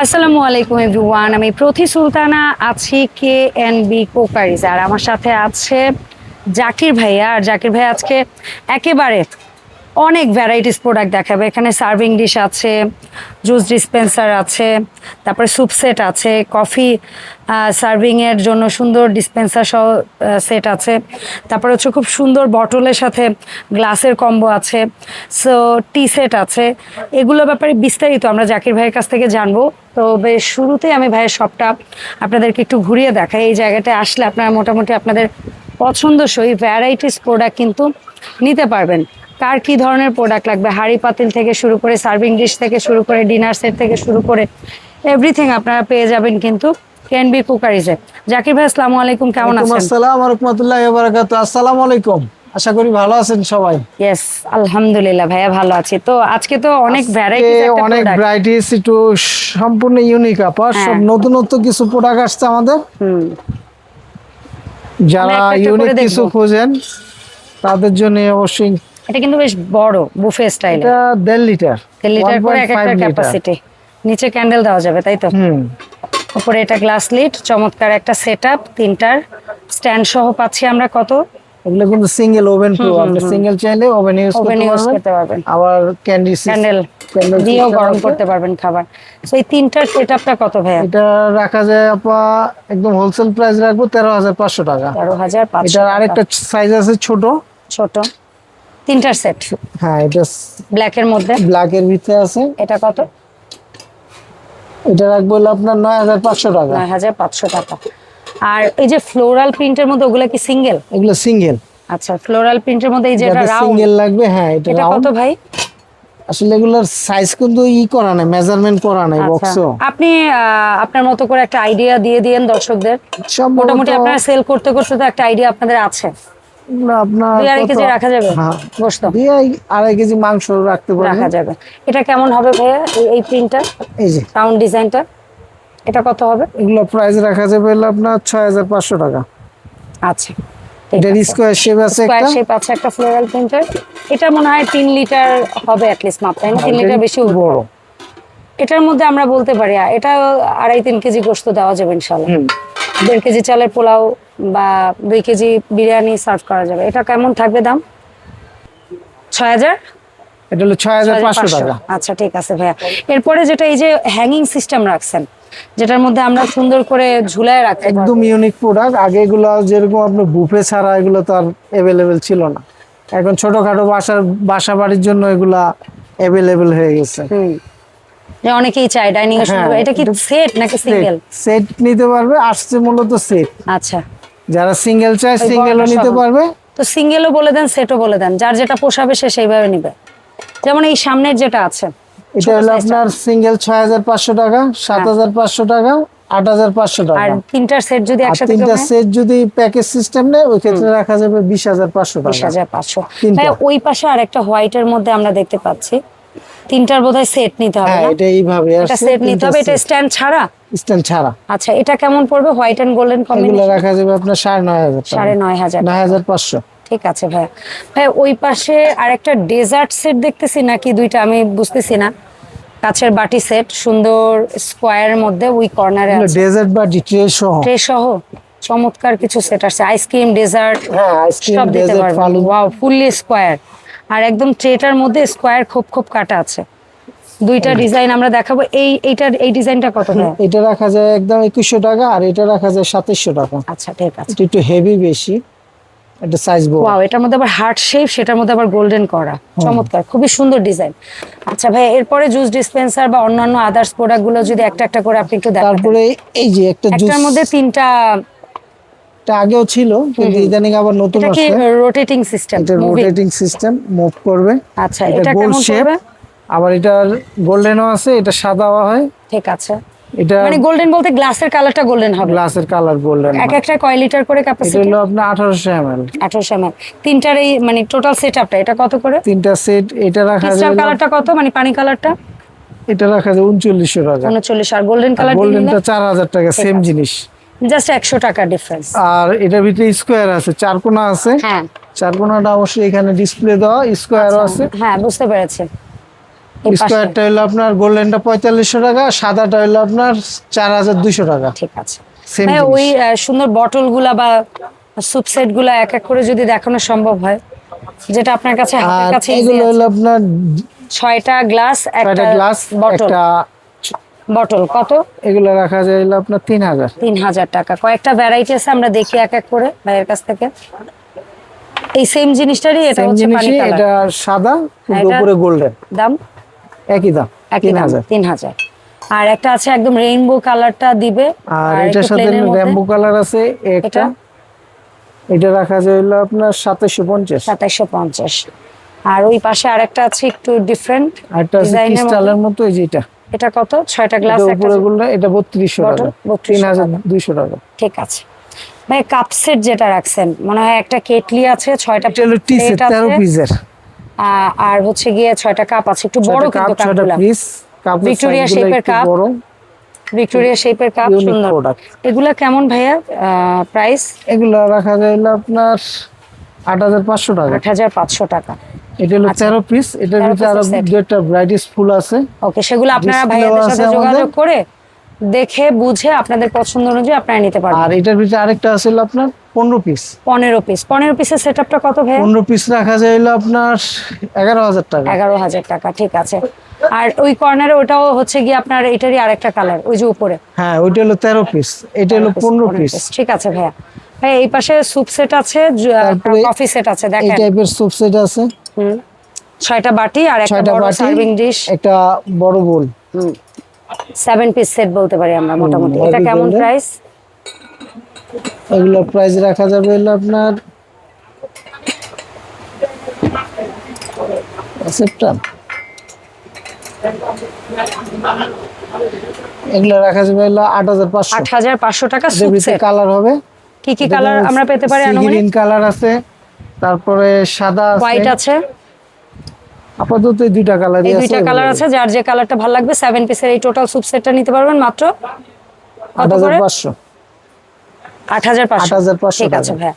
আসসালামু আলাইকুম এভরিওয়ান, আমি প্রতি সুলতানা আছি KNB কোকারিজ, আর আমার সাথে আছে জাকির ভাইয়া। আর জাকির ভাইয়া আজকে একেবারে অনেক ভ্যারাইটিস প্রোডাক্ট দেখাবে। এখানে সার্ভিং ডিশ আছে, জুস ডিসপেন্সার আছে, তারপরে স্যুপ সেট আছে, কফি সার্ভিংয়ের জন্য সুন্দর ডিসপেন্সার সহ সেট আছে, তারপরে হচ্ছে খুব সুন্দর বটলের সাথে গ্লাসের কম্বো আছে, সো টি সেট আছে। এগুলো ব্যাপারে বিস্তারিত আমরা জাকির ভাইয়ের কাছ থেকে জানবো। তো বেশ শুরুতেই আমি ভাইয়ের শপটা আপনাদেরকে একটু ঘুরিয়ে দেখাই। এই জায়গাটায় আসলে আপনারা মোটামুটি আপনাদের পছন্দসই ভ্যারাইটিস প্রোডাক্ট কিন্তু নিতে পারবেন। কার কি ধরনের প্রোডাক্ট লাগবে, হাঁড়ি পাতিল থেকে শুরু করে সার্ভিং ডিশ থেকে শুরু করে ডিনার সেট থেকে শুরু করে এভরিথিং আপনারা পেয়ে যাবেন কিন্তু KNB কুকারিজে। জাকির ভাই আসসালামু আলাইকুম, কেমন আছেন? আসসালামু আলাইকুম ওয়া রাহমাতুল্লাহি ওয়া বারাকাতুহু। আসসালামু আলাইকুম, আশা করি ভালো আছেন সবাই। ইয়েস, আলহামদুলিল্লাহ ভাইয়া ভালো আছি। তো আজকে তো অনেক ভ্যারাইটিস, অনেক ভ্যারাইটিস, একটু সম্পূর্ণ ইউনিক আপা, সব নতুনত্ব কিছু প্রোডাক্ট আসছে আমাদের। যারা ইউনিক কিছু খোঁজেন তাদের জন্য অবশ্যই। এটা কিন্তু বেশ বড় বুফে স্টাইল, এটা 1.5 লিটার, 1.5 লিটার করে একটা ক্যাপাসিটি। নিচে ক্যান্ডেল দেওয়া যাবে, তাই তো? উপরে এটা গ্লাস লিড, চমৎকার একটা সেটআপ, তিনটার স্ট্যান্ড সহ পাচ্ছি আমরা। কত? এগুলো কিন্তু সিঙ্গেল ওভেন প্রুফ, আপনি সিঙ্গেল চাইলে ওভেন ইউজ করতে পারবেন। আবার ক্যান্ডেল দিয়েও গরম করতে পারবেন খাবার। সো এই তিনটার সেটআপটা কত ভাইয়া? এটা রাখা যায় আপা, একদম হোলসেল প্রাইস রাখবো 13,500 টাকা। 13,500। এটার আরেকটা সাইজ আছে ছোট তিনটার সেট। হ্যাঁ, এটা ব্ল্যাক এর মধ্যে, ব্ল্যাক এর ভিতরে আছে। এটা কত? এটা রাখবো আপনার 9,500 টাকা। 9,500 টাকা। আর এই যে ফ্লোরাল প্রিন্টের মধ্যে, ওগুলা কি সিঙ্গেল? এগুলো সিঙ্গেল। আচ্ছা, ফ্লোরাল প্রিন্টের মধ্যে এই যে এটা রাউন্ড সিঙ্গেল লাগবে। হ্যাঁ, এটা কত ভাই? আসলে এগুলোর সাইজ কিন্তু করা নাই, মেজারমেন্ট করা নাই বক্সও। আপনি আপনার মতো করে একটা আইডিয়া দিয়ে দিয়েন দর্শকদের। মোটামুটি আপনারা সেল করতে করতে তো একটা আইডিয়া আপনাদের আছে। আপনার 2-2.5 কেজি রাখা যাবে গোশত? 2-2.5 কেজি মাংস রাখতে পারবেন, রাখা যাবে। এটা কেমন হবে ভাইয়া এই প্রিন্টটা, এই যে রাউন্ড ডিজাইনটা? এটা কত হবে? এগুলো প্রাইস রাখা যাবে আপনার 6,500 টাকা। আচ্ছা, এটা স্কয়ার শেপ আছে, স্কয়ার শেপ আছে একটা ফ্লোরাল প্রিন্টার। এটা মনে হয় 3 লিটার হবে অ্যাট লিস্ট মাপ, তাই না? 3 লিটার বেশি বড়। এটার মধ্যে আমরা বলতে পারি এটা 2.5-3 কেজি গোশত দেওয়া যাবে ইনশাআল্লাহ। 1.5 কেজি চালের পোলাও বা 2 কেজি বিরিয়ানি সার্ভ করা যাবে। এটা কেমন থাকবে দাম? 6,000? এটা হলো 6,500 টাকা। আচ্ছা, ঠিক আছে ভাইয়া। এরপরে যেটা এই যে হ্যাঙ্গিং সিস্টেম রাখছেন, যেটার মধ্যে আমরা সুন্দর করে ঝুলায় রাখতে পারবো, একদম ইউনিক প্রোডাক্ট। আগে এগুলো যেরকম আপনি বুফে ছাড়া এগুলো তো আর অ্যাভেলেবেল ছিল না, এখন ছোটখাটো বাসা বাড়ির জন্য এগুলা অ্যাভেলেবেল হয়ে গেছে। যে অনেকেই চায় ডাইনিং এর সুন্দর। এটা কি সেট নাকি সিঙ্গেল? সেট নিতে পারবে, আসছে মূলত সেট। আচ্ছা, যারা সিঙ্গেল চায় সিঙ্গেলও নিতে পারবে। তো সিঙ্গেলও বলে দেন, সেটও বলে দেন, যার যেটা পোষাবে সে সেইভাবে নিবে। যেমন এই সামনের যেটা আছে, এটা হলো আপনার সিঙ্গেল 6,500 টাকা, 7,500 টাকা, 8,500 টাকা। আর তিনটার সেট যদি একসাথে, তিনটা সেট যদি প্যাকেজ সিস্টেম নেয় ওই ক্ষেত্রে রাখা যাবে 20,500 টাকা। 20,500। ভাই ওই পাশে আরেকটা হোয়াইটের মধ্যে আমরা দেখতে পাচ্ছি, তিনটার বোধহয় সেট নিতে হবে। হ্যাঁ, এটা এইভাবে এটা সেট নিতে হবে, এটা স্ট্যান্ড ছাড়া? স্ট্যান্ড ছাড়া। আচ্ছা, এটা কেমন পড়বে হোয়াইট এন্ড গোল্ডেন কম্বিনেশন? এগুলো রাখা যাবে আপনার 9,500 টাকা। 9,500, 9,500। ঠিক আছে ভাই। ভাই ওই পাশে আরেকটা ডেজার্ট সেট দেখতেছি, নাকি দুইটা আমি বুঝতেছি না। কাছের বাটি সেট, সুন্দর স্কোয়ারের মধ্যে ওই কর্নারে আছে ডেজার্ট বাটি ট্রে সহ চমৎকার কিছু সেট আছে। আইসক্রিম, ডেজার্ট, হ্যাঁ আইসক্রিম, সব দিতে ডেজার্ট, পারবেন। ফালু। Wow, fully square. আর একদম ট্রেটার মধ্যে স্কোয়ার খোপ খোপ কাটা আছে। দুইটা ডিজাইন আমরা দেখাবো। এই ডিজাইনটা কত ভাই? এটা রাখা যায় একদম 2,100 টাকা, আর এটা রাখা যায় 2,700 টাকা। আচ্ছা, ঠিক আছে। এটা একটু হেভি বেশি, এটা সাইজ বড়। ওয়াও, এটার মধ্যে আবার হার্ট শেপ, সেটার মধ্যে আবার গোল্ডেন করা, চমৎকার, খুবই সুন্দর ডিজাইন। আচ্ছা ভাই, এরপরে জুস ডিসপেন্সার বা অন্যান্য আদার্স প্রোডাক্ট গুলো যদি একটা একটা করে আপনি একটু দেখান। তারপরে এই যে একটা জুস, একটার মধ্যে তিনটা, এটা আগেও ছিল কিন্তু ইদানিং আবার নতুন এটা কি আসছে। Rotating system? এটা রোটেটিং সিস্টেম, মুভ করবে। আচ্ছা, এটা গোল কেমন শেপ, পড়বে? আবার এটা গোল্ডেনও আছে, এটা সাদাও হয়। ঠিক আছে, এটা মানে গোল্ডেন বলতে গ্লাসের কালারটা গোল্ডেন হবে? গ্লাসের কালার গোল্ডেন। এক একটা কয় লিটার করে এটা ক্যাপাসিটি? হলো আপনার 1800 ml। 1800 ml। তিনটার এই মানে টোটাল সেটআপটা এটা কত করে? তিনটা সেট। এটা রাখা যায়, কালারটা কত, মানে পানি কালারটা? এটা রাখা যায় 3900 টাকা। 39। আর গোল্ডেন কালার? গোল্ডেনটা 4,000 টাকা, সেম জিনিস, জাস্ট 100 টাকা ডিফারেন্স। আর এটার ভিতরে স্কয়ার আছে, চারকোনা আছে। হ্যাঁ, চারকোনাটা অবশ্যই এখানে ডিসপ্লে দেওয়া, স্কয়ারও আছে। হ্যাঁ বুঝতে পেরেছি। এই পাশে। স্কোয়ারটা হলো আপনার গোল্ডেনটা 4500 টাকা, সাদাটা হলো আপনার 4200 টাকা। ঠিক আছে Same ভাইয়া, জিনিস। ওই সুন্দর বটল গুলা বা স্যুপ সেট গুলা এক এক করে যদি দেখানো সম্ভব হয়, যেটা আপনার কাছে হাতের আর কাছে এগুলো হলো আপনার 6টা গ্লাস, ছয়টা একটা গ্লাস, বটল। একটা বটল কত? এগুলো রাখা যায় হলো আপনার 3000। 3000 টাকা। কয়েকটা ভ্যারাইটি আছে, আমরা দেখি এক এক করে ভাইয়ের কাছ থেকে। এই সেম জিনিসটারই, এটা সেম হচ্ছে পানি জিনিসই, কালার। এটা সাদা কিন্তু এটা- উপরে গোল্ডেন, দাম একই দাম, একই দাম, 3000। 3000। আর একটা আছে একদম রেইনবো কালারটা দিবে, আর একটু এটার সাথে প্লেনের মধ্যে। রেমবো কালার আছে একটা, এটা? এটা রাখা যায় হলো আপনার 2750। 2750। আর ওই পাশে আরেকটা আছে একটু ডিফারেন্ট আর একটা আছে ডিজাইনের মধ্যে। ক্রিস্টালের মতো, এই যে এটা, এটা কত? 6টা গ্লাস, এটা একটা উপরে গোল্ডেন, এটা 3200 বটল, টাকা, 3200 3200 টাকা। ঠিক আছে ভাই। কাপ সেট যেটা রাখছেন, মনে হয় একটা কেটলি আছে, 6টা এটা হলো টি সেট, 13 পিসের, আর হচ্ছে গিয়ে 6টা কাপ আছে, একটু বড় কিন্তু ছয়টা কাপগুলা। পিস, কাপের ভিক্টোরিয়া সাইজগুলো শেপের একটু কাপ। বড়, ভিক্টোরিয়া শেপের কাপ, ইউনিক সুন্দর। প্রোডাক্ট। এগুলা কেমন ভাইয়া প্রাইস? এগুলো রাখা যায় হলো আপনার 8500 টাকা। 8500 টাকা। এটা হলো আচ্ছা। 13 পিস, এটার 13 ভিতরে আরো পিসের set। দুইটা ভ্যারাইটিস ফুল আছে। ওকে, সেগুলো আপনারা Display ভাইয়াদের আছে সাথে আমাদের। যোগাযোগ করে দেখে বুঝে আপনাদের পছন্দ অনুযায়ী আপনারা নিতে আর পারবেন। এটার ভিতরে আরেকটা আছে হলো আপনার 15 পিস। 15 পিসের সেটআপটা কত ভাইয়া? 15 পিস রাখা যায় হলো আপনার 11000 টাকা। 11000 টাকা, ঠিক আছে। আর ওই কর্নারে ওটাও হচ্ছে গিয়ে আপনার এটারই আরেকটা কালার, ওই যে উপরে। হ্যাঁ, ওইটা হলো 13 পিস, এটা হলো 15 পিস। ঠিক আছে ভাইয়া। ভাই এই পাশে স্যুপ সেট আছে, তারপরে কফি সেট আছে, এই দেখেন। টাইপের সুপ সেট আছে, 6টা বাটি আর একটা 6টা বড় বাটি, সার্ভিং ডিশ, একটা বড় বোল। 7 পিস সেট বলতে পারি আমরা মোটামুটি। এটা heavy কেমন ball-এর। প্রাইস? এগুলো প্রাইস রাখা যাবে হলো আপনার সেপ্টেম্বর, এগুলো রাখা যাবে হলো 8500। 8500 টাকা এর স্যুপ ভিতরে সেট। কালার হবে, কি কি কালার আমরা পেতে পারি? গ্রিন কালার আছে, তারপরে সাদা হোয়াইট আছে, আছে, আপাতত এই দুইটা কালারই এই আছে। দুইটা কালার আছে। যার যে কালারটা ভালো লাগবে 7 পিসের এই টোটাল স্যুপ সেটটা নিতে পারবেন মাত্র কত করে? 8500। 8500। 8500 ঠিক আছে টাকা। ভাইয়া।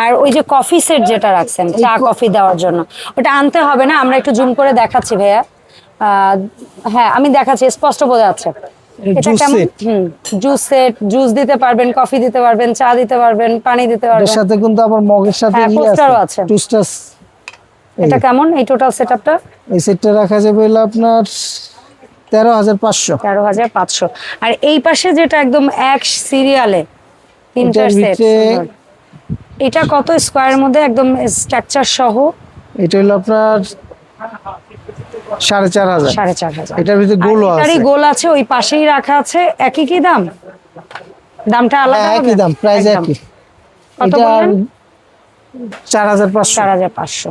আর ওই যে কফি সেট যেটা রাখছেন চা কফি দেওয়ার জন্য, ওটা আনতে হবে না, আমরা একটু জুম করে দেখাচ্ছি ভাইয়া। হ্যাঁ আমি দেখাচ্ছি, স্পষ্ট বোঝা যাচ্ছে। এটা juice কেমন? set। জুস সেট, জুস দিতে পারবেন, কফি দিতে পারবেন, চা দিতে পারবেন, পানি দিতে এর পারবেন। সাথে কিন্তু আবার মগের সাথে হ্যাঁ, ইয়ে poster-ও আছে। টুস্টাস। এটা কেমন এই টোটাল সেটআপটা? এই সেটটা রাখা যাবে হলো আপনার 13500। 13500। আর এই পাশে যেটা একদম এক সিরিয়ালে তিনটা এটার সেট, ভিতরে- এটা কত স্কয়ারের মধ্যে একদম স্ট্রাকচার সহ? এটা হলো আপনার 4500। 4500। এটার ভিতরে গোলও এটারই আছে। গোল আছে, ওই পাশেই রাখা আছে। একই কি দাম? দামটা আলাদা হ্যাঁ, হবে? একই দাম, প্রাইস একদম। একই। কত এটা বললেন? 4500। 4500।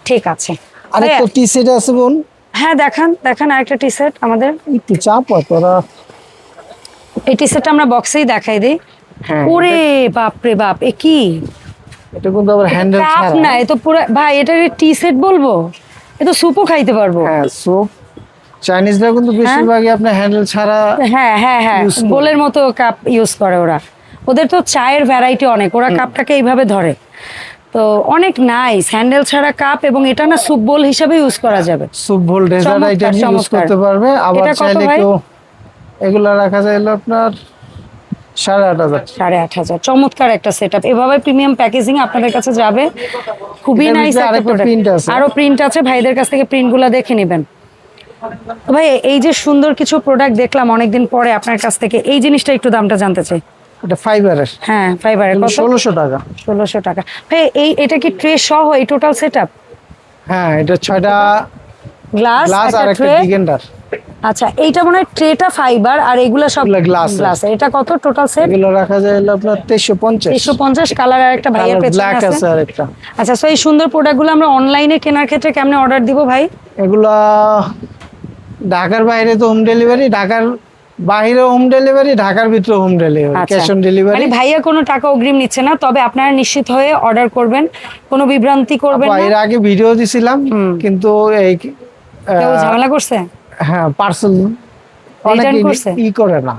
ঠিক আছে আরেকটা ভাইয়া, টি সেট আছে বোন, হ্যাঁ দেখান দেখান আরেকটা টি সেট আমাদের। একটু চাপ হয় তোরা। এই টি সেটটা আমরা বক্সেই দেখাই দিই। হ্যাঁ, ওরে বাপ রে বাপ, এ কি এটা কিন্তু আবার হ্যান্ডেল কাপ ছাড়া। না, এ তো পুরো ভাই, এটা টি সেট বলবো? এ তো স্যুপও খাইতে পারবো। হ্যাঁ, সোপ চাইনিজরা কিন্তু বেশিরভাগই আপনার হ্যান্ডেল ছাড়া। হ্যাঁ হ্যাঁ হ্যাঁ, use করে। বোলের মতো কাপ ইউজ করে ওরা। ওদের তো চায়ের ভ্যারাইটি অনেক, ওরা কাপটাকে এইভাবে ধরে। তো অনেক নাইস হ্যান্ডেল ছাড়া কাপ, এবং এটা না স্যুপ বোল হিসেবে ইউজ করা যাবে। সুপ বোল ডেজার্ট চমৎকার, আইটেম ইউজ চমৎকার। করতে পারবে। আবার এটা কত চাইলে ভাই? কেউ এগুলা রাখা যায় হলো আপনার 8500। 8500। চমৎকার একটা সেটআপ, এভাবে প্রিমিয়াম প্যাকেজিং আপনাদের কাছে যাবে। খুবই এটার নাইস ভিতরে একটা আরেকটা প্রোডাক্ট। print আছে। আরো প্রিন্ট আছে, ভাইদের কাছ থেকে প্রিন্টগুলো দেখে নেবেন। তো ভাই এই যে সুন্দর কিছু প্রোডাক্ট দেখলাম অনেকদিন পরে আপনার কাছ থেকে, এই জিনিসটা একটু দামটা জানতে চাই। এটা ফাইবারের, হ্যাঁ ফাইবারের কত? 1600 টাকা। 1600 টাকা। ভাই এটা কি ট্রে সহ এই টোটাল সেটআপ? হ্যাঁ, এটা 6টা গ্লাস গ্লাস আর একটা একটা ট্রে। ডিগেন্ডার। আচ্ছা, এইটা মনে হয় ট্রেটা ফাইবার আর এগুলো সব এগুলা glass এর। গ্লাস। এটা কত টোটাল সেট? এগুলো রাখা যায় হলো আপনার 2350। 350। কালার আর একটা ভাইয়ের পেছনে ব্ল্যাক আছে আছে। আর একটা। আচ্ছা, সো এই সুন্দর প্রোডাক্টগুলো আমরা অনলাইনে কেনার ক্ষেত্রে কেমনে অর্ডার দিব ভাই? এগুলা ঢাকার বাইরে তো হোম ডেলিভারি, ঢাকার বাইরে হোম ডেলিভারি, ঢাকার ভিতরে হোম ডেলিভারি, আচ্ছা, ক্যাশ অন ডেলিভারি। মানে ভাইয়া কোনো টাকা অগ্রিম নিচ্ছে না, তবে আপনারা নিশ্চিত হয়ে অর্ডার করবেন, কোনো বিভ্রান্তি করবেন না। এর আগে ভিডিও দিছিলাম কিন্তু এই কেউ ঝামেলা করছে? হ্যাঁ, পার্সেল অনেকে Return করছে? ই করে না।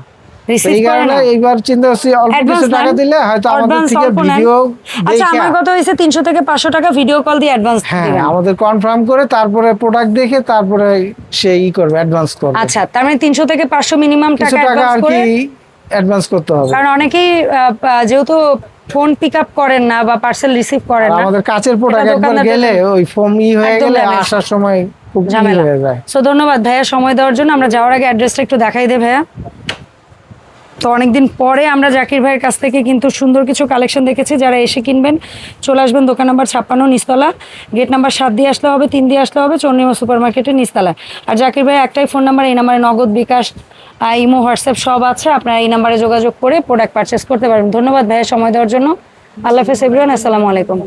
রিসিভ এই করে কারণে না এইবার চিন্তা করছি অল্প কিছু Advance টাকা নেন। দিলে হয়তো আমাদের Advance থেকে অল্প নেন। ভিডিও আচ্ছা দেখে আমার কথা হয়েছে 300 থেকে 500 টাকা ভিডিও কল দিয়ে অ্যাডভান্স হ্যাঁ দিবেন। আমাদের কনফার্ম করে তারপরে প্রোডাক্ট দেখে তারপরে সে ই করবে অ্যাডভান্স করবে আচ্ছা তার মানে 300 থেকে 500 মিনিমাম কিছু টাকা টাকা অ্যাডভান্স আর করে, কি অ্যাডভান্স করতে হবে কারণ অনেকেই যেহেতু ফোন পিক আপ করেন না বা পার্সেল রিসিভ করেন আর না, আমাদের কাছের প্রোডাক্ট এটা একবার দোকানদারদের গেলে ওই ফোম ই হয়ে একদম গেলে damage। আসার সময় খুব ই ঝামেলা হয়ে যায় সো ধন্যবাদ ভাইয়া সময় দেওয়ার জন্য। আমরা যাওয়ার আগে অ্যাড্রেসটা একটু দেখাই দে ভাইয়া। তো অনেকদিন পরে আমরা জাকির ভাইয়ের কাছ থেকে কিন্তু সুন্দর কিছু কালেকশন দেখেছি। যারা এসে কিনবেন চলে আসবেন দোকান নাম্বার 56 নিচতলা, গেট নাম্বার 7 দিয়ে আসলে হবে, 3 দিয়ে আসলে হবে, চন্দ্রিমা সুপার মার্কেটের নিচতলায়। আর জাকির ভাই একটাই ফোন নাম্বার, এই নাম্বারে নগদ, বিকাশ, ইমো, হোয়াটসঅ্যাপ সব আছে, আপনারা এই নাম্বারে যোগাযোগ করে প্রোডাক্ট পারচেস করতে পারবেন। ধন্যবাদ ভাইয়া সময় দেওয়ার জন্য। আল্লাহ হাফেজ এভরিওয়ান, আসসালামু আলাইকুম।